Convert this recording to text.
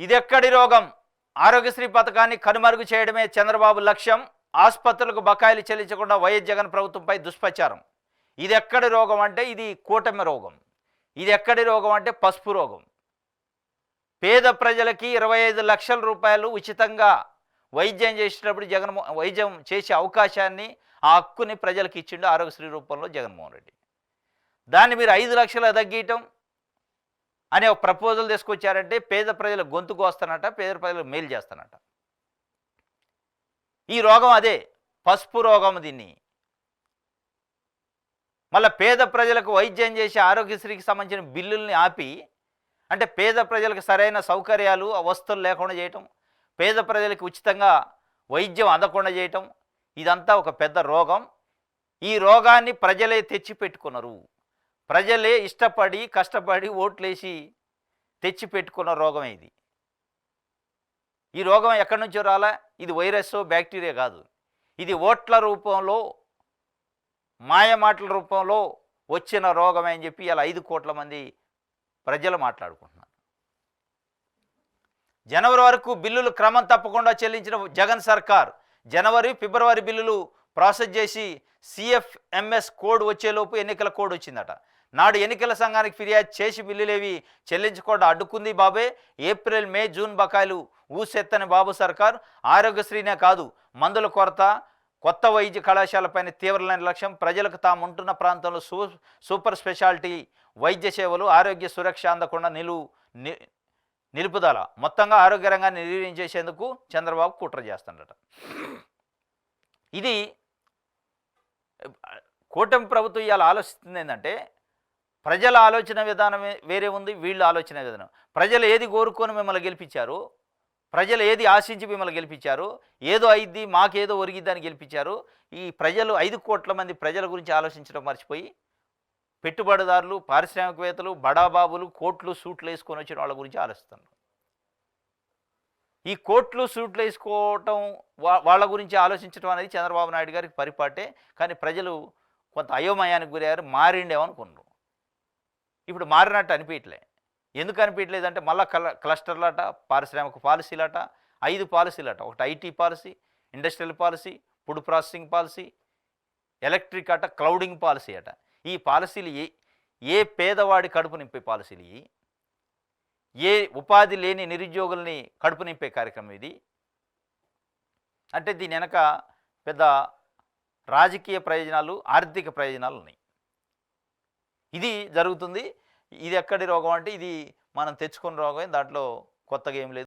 ఇదెక్కడి రోగం? ఆరోగ్యశ్రీ పథకాన్ని కనుమరుగు చేయడమే చంద్రబాబు లక్ష్యం. ఆసుపత్రులకు బకాయిలు చెల్లించకుండా వైఎస్ జగన్ ప్రభుత్వంపై దుష్ప్రచారం. ఇదెక్కడి రోగం అంటే ఇది కూటమి రోగం. ఇది ఎక్కడి రోగం అంటే పసుపు రోగం. పేద ప్రజలకి 25 లక్షల రూపాయలు ఉచితంగా వైద్యం చేసేటప్పుడు వైద్యం చేసే అవకాశాన్ని, ఆ హక్కుని ప్రజలకు ఇచ్చిండు ఆరోగ్యశ్రీ రూపంలో జగన్మోహన్ రెడ్డి. దాన్ని మీరు 5 లక్షలు తగ్గియటం అనే ఒక ప్రపోజల్ తీసుకొచ్చారంటే పేద ప్రజల గొంతు కోస్తానట, పేద ప్రజలకు మేలు చేస్తానట. ఈ రోగం అదే పసుపు రోగం. దీన్ని మళ్ళీ పేద ప్రజలకు వైద్యం చేసే ఆరోగ్యశ్రీకి సంబంధించిన బిల్లుల్ని ఆపి, అంటే పేద ప్రజలకు సరైన సౌకర్యాలు వస్తువులు లేకుండా చేయటం, పేద ప్రజలకు ఉచితంగా వైద్యం అందకుండా చేయటం, ఇదంతా ఒక పెద్ద రోగం. ఈ రోగాన్ని ప్రజలే తెచ్చిపెట్టుకున్నారు. ప్రజలే ఇష్టపడి కష్టపడి ఓట్లేసి తెచ్చిపెట్టుకున్న రోగమే ఇది. ఈ రోగం ఎక్కడి నుంచో రాలా. ఇది వైరస్ బ్యాక్టీరియా కాదు. ఇది ఓట్ల రూపంలో, మాయమాటల రూపంలో వచ్చిన రోగమే అని చెప్పి ఇలా 5 కోట్ల మంది ప్రజలు మాట్లాడుకుంటున్నారు. జనవరి వరకు బిల్లులు క్రమం తప్పకుండా చెల్లించిన జగన్ సర్కార్ జనవరి, ఫిబ్రవరి బిల్లులు ప్రాసెస్ చేసి సిఎఫ్ఎంఎస్ కోడ్ వచ్చేలోపు ఎన్నికల కోడ్ వచ్చిందట. నాడు ఎన్నికల సంఘానికి ఫిర్యాదు చేసి బిల్లులేవి చెల్లించకుండా అడ్డుకుంది బాబే. ఏప్రిల్, మే, జూన్ బకాయిలు ఊసెత్తని బాబు సర్కార్. ఆరోగ్యశ్రీనే కాదు, మందుల కొరత, కొత్త వైద్య కళాశాలపైన తీవ్ర నిర్లక్ష్యం, ప్రజలకు తాము ఉంటున్న ప్రాంతంలో సూపర్ స్పెషాలిటీ వైద్య సేవలు, ఆరోగ్య సురక్ష అందకుండా నిలుపుదల, మొత్తంగా ఆరోగ్య రంగాన్ని నిర్వీర్యం చేసేందుకు చంద్రబాబు కుట్ర చేస్తుండట. ఇది కూటమి ప్రభుత్వం ఇవాళ ఆలోచిస్తుంది ఏంటంటే, ప్రజల ఆలోచన విధానం వేరే ఉంది, వీళ్ళ ఆలోచన విధానం. ప్రజలు ఏది కోరుకొని మిమ్మల్ని గెలిపించారు, ప్రజలు ఏది ఆశించి మిమ్మల్ని గెలిపించారు, ఏదో అయిద్ది మాకేదో ఒరిగిద్దని గెలిపించారు. ఈ ప్రజలు 5 కోట్ల మంది ప్రజల గురించి ఆలోచించడం మర్చిపోయి పెట్టుబడిదారులు, పారిశ్రామికవేత్తలు, బడాబాబులు కోట్లు సూట్లు వేసుకొని వచ్చిన వాళ్ళ గురించి ఆలోచిస్తున్నారు. ఈ కోట్లు సూట్లు వేసుకోవటం, వాళ్ళ గురించి ఆలోచించడం అనేది చంద్రబాబు నాయుడు గారికి పరిపాటే. కానీ ప్రజలు కొంత అయోమయానికి గురయ్యారు. మారిండేమనుకున్నారు. ఇప్పుడు మారినట్టు అనిపించలే. ఎందుకు అనిపించలేదంటే మళ్ళీ క్లస్టర్లట, పారిశ్రామిక పాలసీలట, 5 పాలసీలట. ఒకటి IT policy, industrial policy, food processing policy, electric అట, క్లౌడింగ్ పాలసీ అట. ఈ పాలసీలు ఏ పేదవాడి కడుపు నింపే పాలసీలు, ఏ ఉపాధి లేని నిరుద్యోగుల్ని కడుపు నింపే కార్యక్రమం ఇది. అంటే దీని వెనక పెద్ద రాజకీయ ప్రయోజనాలు, ఆర్థిక ప్రయోజనాలు ఉన్నాయి. ఇది జరుగుతుంది. ఇది ఎక్కడి రోగం అంటే ఇది మనం తెచ్చుకున్న రోగం. దాంట్లో కొత్తగా ఏం లేదు.